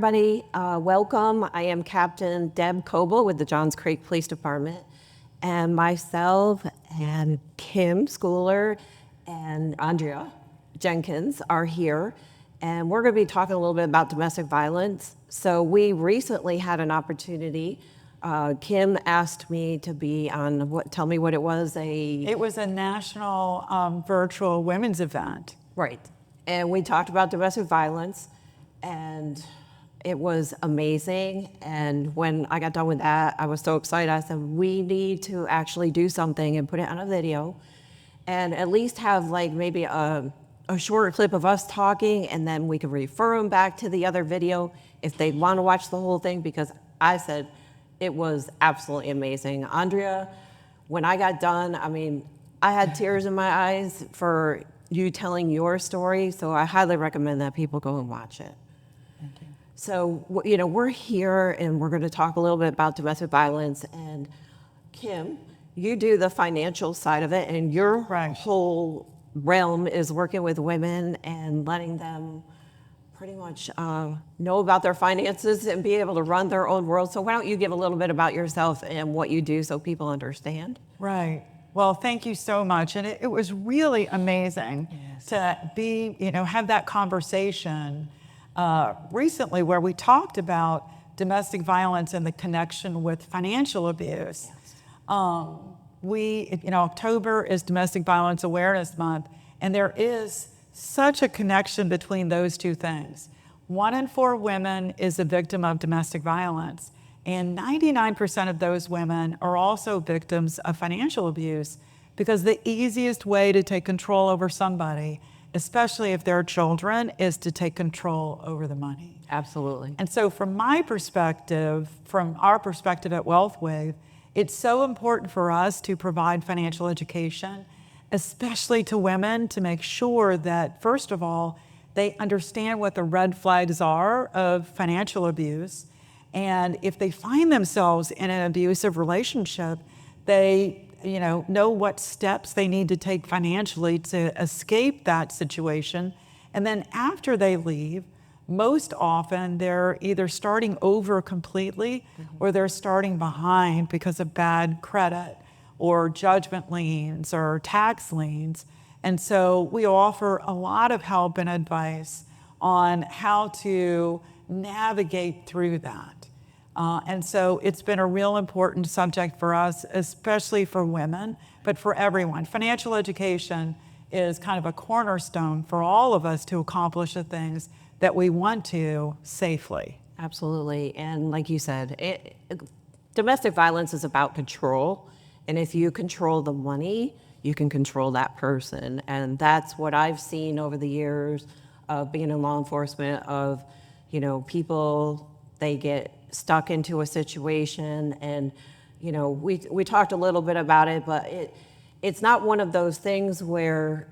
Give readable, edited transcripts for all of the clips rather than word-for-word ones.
everybody. Welcome. I am Captain Deb Coble with the Johns Creek Police Department, and myself and Kim Scouller and Andrea Jenkins are here, and we're going to be talking a little bit about domestic violence. So we recently had an opportunity. Kim asked me to be on, tell me what it was, It was a national virtual women's event. Right. And we talked about domestic violence, and it was amazing. And when I got done with that, I was so excited. I said, we need to actually do something and put it on a video and at least have like maybe a shorter clip of us talking, and then we could refer them back to the other video if they want to watch the whole thing, because I said it was absolutely amazing. Andrea, when I got done, I mean, I had tears in my eyes for you telling your story, so I highly recommend that people go and watch it. Thank you. So, you know, we're here and we're going to talk a little bit about domestic violence. And Kim, you do the financial side of it, and your whole realm is working with women and letting them pretty much know about their finances and be able to run their own world. So why don't you give a little bit about yourself and what you do so people understand? Right. Well, thank you so much. And it was really amazing to be, have that conversation recently where we talked about domestic violence and the connection with financial abuse. October is Domestic Violence Awareness Month, and there is such a connection between those two things. 1 in 4 women is a victim of domestic violence, and 99% of those women are also victims of financial abuse, because the easiest way to take control over somebody, especially if they're children, is to take control over the money. Absolutely. And so from my perspective, from our perspective at WealthWave, it's so important for us to provide financial education, especially to women, to make sure that, first of all, they understand what the red flags are of financial abuse. And if they find themselves in an abusive relationship, they know what steps they need to take financially to escape that situation. And then after they leave, most often they're either starting over completely or they're starting behind because of bad credit or judgment liens or tax liens. And so we offer a lot of help and advice on how to navigate through that. And so it's been a real important subject for us, especially for women, but for everyone. Financial education is kind of a cornerstone for all of us to accomplish the things that we want to safely. Absolutely. And like you said, domestic violence is about control. And if you control the money, you can control that person. And that's what I've seen over the years of being in law enforcement, of, people, they get stuck into a situation. And, we talked a little bit about it, but it's not one of those things where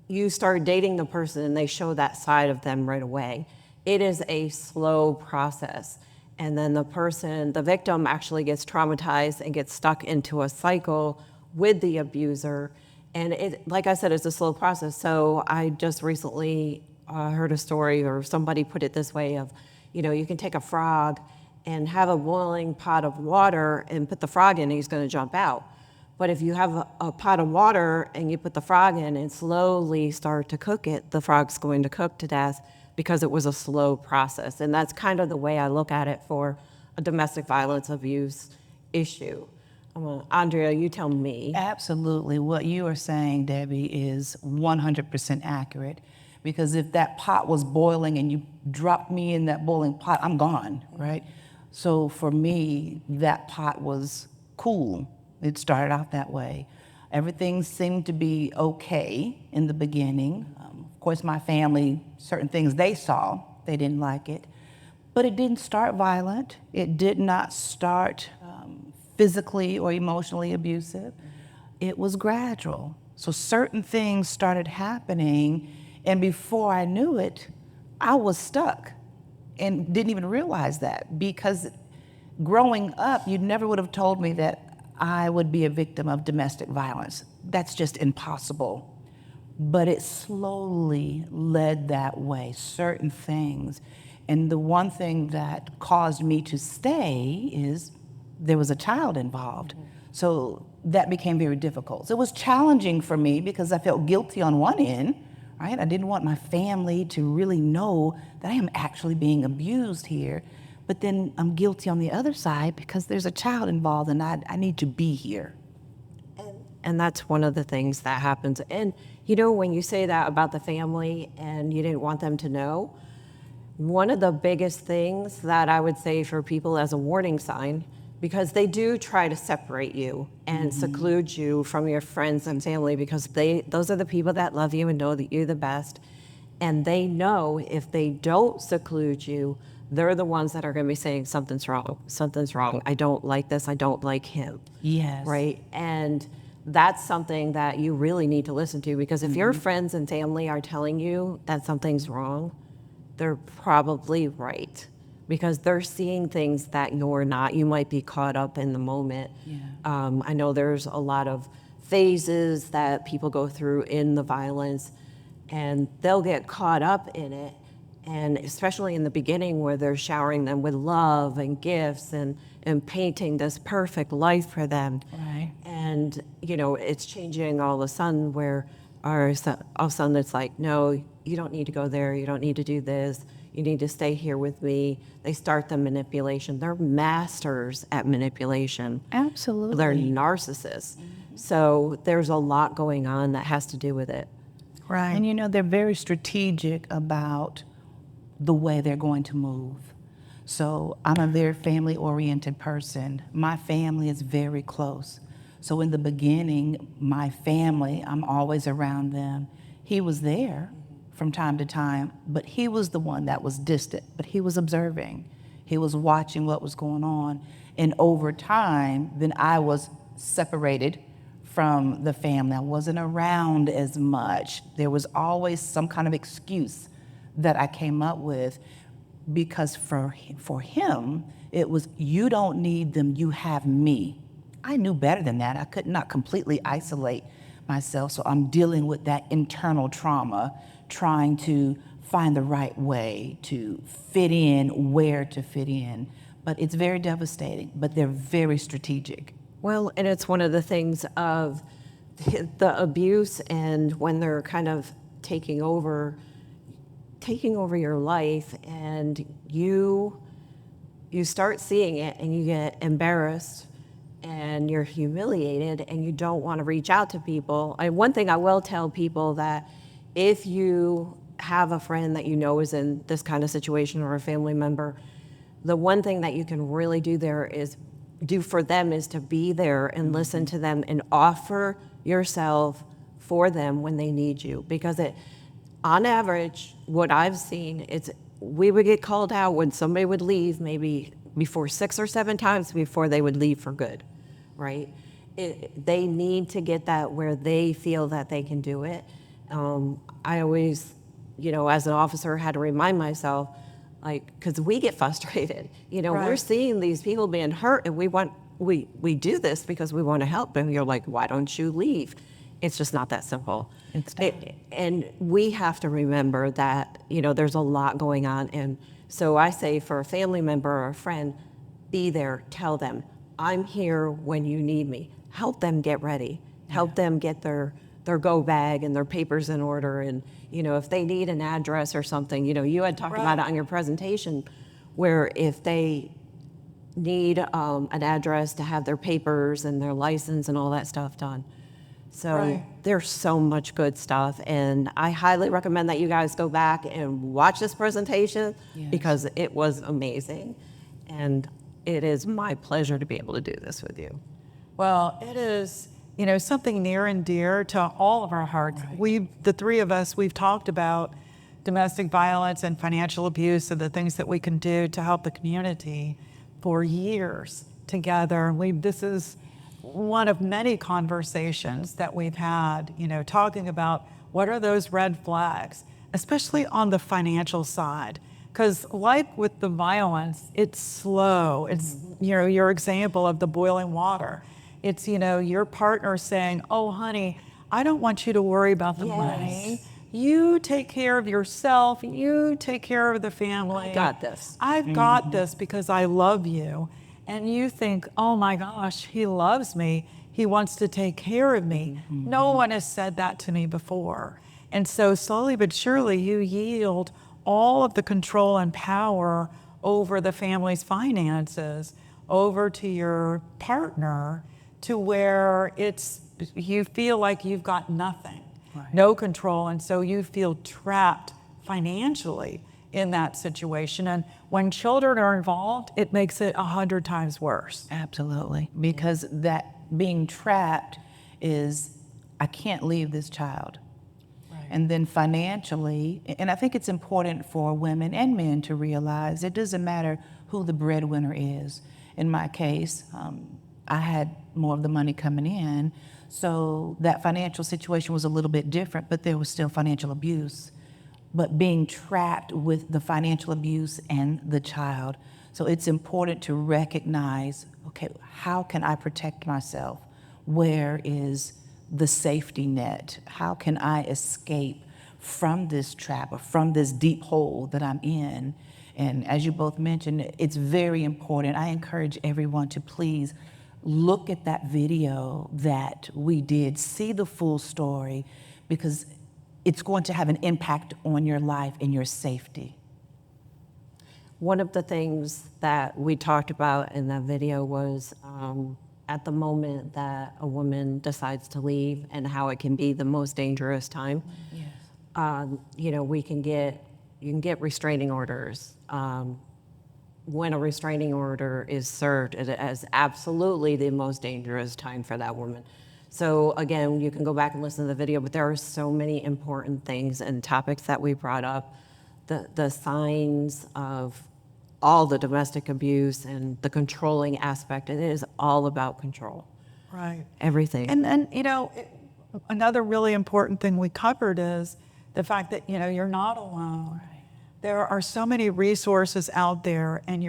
you start dating the person and they show that side of them right away. It is a slow process. And then the victim actually gets traumatized and gets stuck into a cycle with the abuser. And it, like I said, it's a slow process. So I just recently heard a story, or somebody put it this way, of, you can take a frog and have a boiling pot of water and put the frog in and he's going to jump out. But if you have a pot of water and you put the frog in and slowly start to cook it, the frog's going to cook to death, because it was a slow process. And that's kind of the way I look at it for a domestic violence abuse issue. Andrea, you tell me. Absolutely. What you are saying, Debbie, is 100% accurate. Because if that pot was boiling and you dropped me in that boiling pot, I'm gone, right? So for me, that pot was cool. It started out that way. Everything seemed to be okay in the beginning. Of course, my family, certain things they saw, they didn't like it. But it didn't start violent. It did not start physically or emotionally abusive. It was gradual. So certain things started happening, and before I knew it, I was stuck and didn't even realize that, because growing up, you never would have told me that I would be a victim of domestic violence. That's just impossible. But it slowly led that way, certain things. And the one thing that caused me to stay is there was a child involved. So that became very difficult. So it was challenging for me because I felt guilty on one end, right? I didn't want my family to really know that I am actually being abused here. But then I'm guilty on the other side because there's a child involved and I need to be here. And that's one of the things that happens. And you know, when you say that about the family and you didn't want them to know, one of the biggest things that I would say for people as a warning sign, because they do try to separate you and seclude you from your friends and family, because those are the people that love you and know that you're the best. And they know if they don't seclude you, they're the ones that are going to be saying something's wrong. I don't like this. I don't like him. Yes. Right. And that's something that you really need to listen to, because if your friends and family are telling you that something's wrong, they're probably right, because they're seeing things that you're not. You might be caught up in the moment. Yeah. I know there's a lot of phases that people go through in the violence, and they'll get caught up in it. And especially in the beginning, where they're showering them with love and gifts and painting this perfect life for them. Right. And, you know, it's changing all of a sudden, where all of a sudden it's like, no, you don't need to go there. You don't need to do this. You need to stay here with me. They start the manipulation. They're masters at manipulation. Absolutely. They're narcissists. So there's a lot going on that has to do with it. Right. And you know, they're very strategic about the way they're going to move. So I'm a very family-oriented person. My family is very close. So in the beginning, my family, I'm always around them. He was there from time to time, but he was the one that was distant, but he was observing. He was watching what was going on. And over time, then I was separated from the family. I wasn't around as much. There was always some kind of excuse that I came up with, because for him, it was, you don't need them, you have me. I knew better than that. I could not completely isolate myself, so I'm dealing with that internal trauma, trying to find the right way to fit in, where to fit in. But it's very devastating, but they're very strategic. Well, and it's one of the things of the abuse, and when they're kind of taking over your life, and you start seeing it and you get embarrassed and you're humiliated and you don't want to reach out to people. One thing I will tell people, that if you have a friend that you know is in this kind of situation, or a family member, the one thing that you can really do for them is to be there and listen to them and offer yourself for them when they need you. Because on average, what I've seen, we would get called out when somebody would leave, maybe before 6 or 7 times before they would leave for good, right? They need to get that where they feel that they can do it. I always, as an officer, had to remind myself, because we get frustrated. Right. We're seeing these people being hurt, and we do this because we want to help. And you're like, why don't you leave? It's just not that simple. And we have to remember that, there's a lot going on. And so I say, for a family member or a friend, be there, tell them, I'm here when you need me. Help them get ready. Help them get their go bag and their papers in order. And, if they need an address or something, you had talked about it on your presentation, where if they need an address to have their papers and their license and all that stuff done. So there's so much good stuff, and I highly recommend that you guys go back and watch this presentation, because it was amazing, and it is my pleasure to be able to do this with you. Well, it is, something near and dear to all of our hearts. The three of us, we've talked about domestic violence and financial abuse and the things that we can do to help the community for years together. This is one of many conversations that we've had, talking about what are those red flags, especially on the financial side. Because like with the violence, it's slow. It's, your example of the boiling water. It's, your partner saying, oh, honey, I don't want you to worry about the money. You take care of yourself. You take care of the family. I got this. I've got this because I love you. And you think, oh my gosh, he loves me. He wants to take care of me. No one has said that to me before. And so slowly but surely you yield all of the control and power over the family's finances over to your partner, to where you feel like you've got nothing, no control, and so you feel trapped financially in that situation. And when children are involved, it makes it 100 times worse. Absolutely. Because that being trapped is, I can't leave this child. And then financially, and I think it's important for women and men to realize it doesn't matter who the breadwinner is. In my case, I had more of the money coming in, so that financial situation was a little bit different, but there was still financial abuse. But being trapped with the financial abuse and the child. So it's important to recognize, okay, how can I protect myself? Where is the safety net? How can I escape from this trap or from this deep hole that I'm in? And as you both mentioned, it's very important. I encourage everyone to please look at that video that we did, see the full story, because it's going to have an impact on your life and your safety. One of the things that we talked about in that video was at the moment that a woman decides to leave and how it can be the most dangerous time. Yes. You know, you can get restraining orders. When a restraining order is served, it is absolutely the most dangerous time for that woman. So again, you can go back and listen to the video, but there are so many important things and topics that we brought up. The signs of all the domestic abuse and the controlling aspect. It is all about control. Right. Everything. And you know, another really important thing we covered is the fact that, you know, you're not alone. Right. There are so many resources out there, and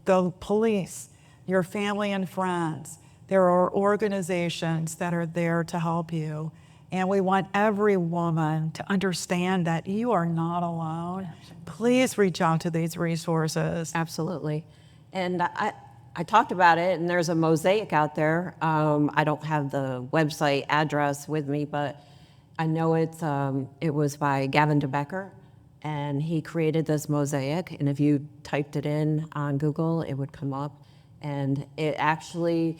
the police, your family and friends, there are organizations that are there to help you. And we want every woman to understand that you are not alone. Absolutely. Please reach out to these resources. Absolutely. And I talked about it, and there's a mosaic out there. I don't have the website address with me, but I know it was by Gavin DeBecker, and he created this mosaic. And if you typed it in on Google, it would come up, and it actually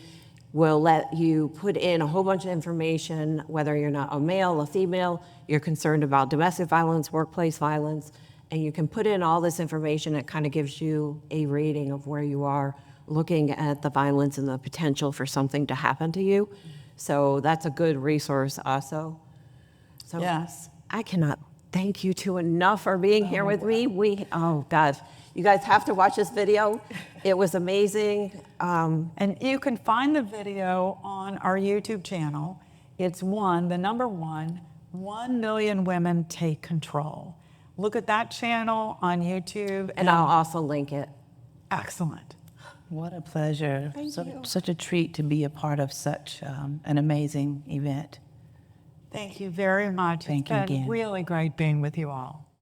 will let you put in a whole bunch of information, whether you're not a male, a female, you're concerned about domestic violence, workplace violence, and you can put in all this information. It kind of gives you a rating of where you are looking at the violence and the potential for something to happen to you. So that's a good resource also. So yes. I cannot thank you two enough for being here with me. Oh gosh, you guys have to watch this video. It was amazing. And you can find the video on our YouTube channel. It's the number 1 million women take control. Look at that channel on YouTube. And I'll also link it. Excellent. What a pleasure. Thank you. Such a treat to be a part of such an amazing event. Thank you very much. Thank you again. It's been really great being with you all.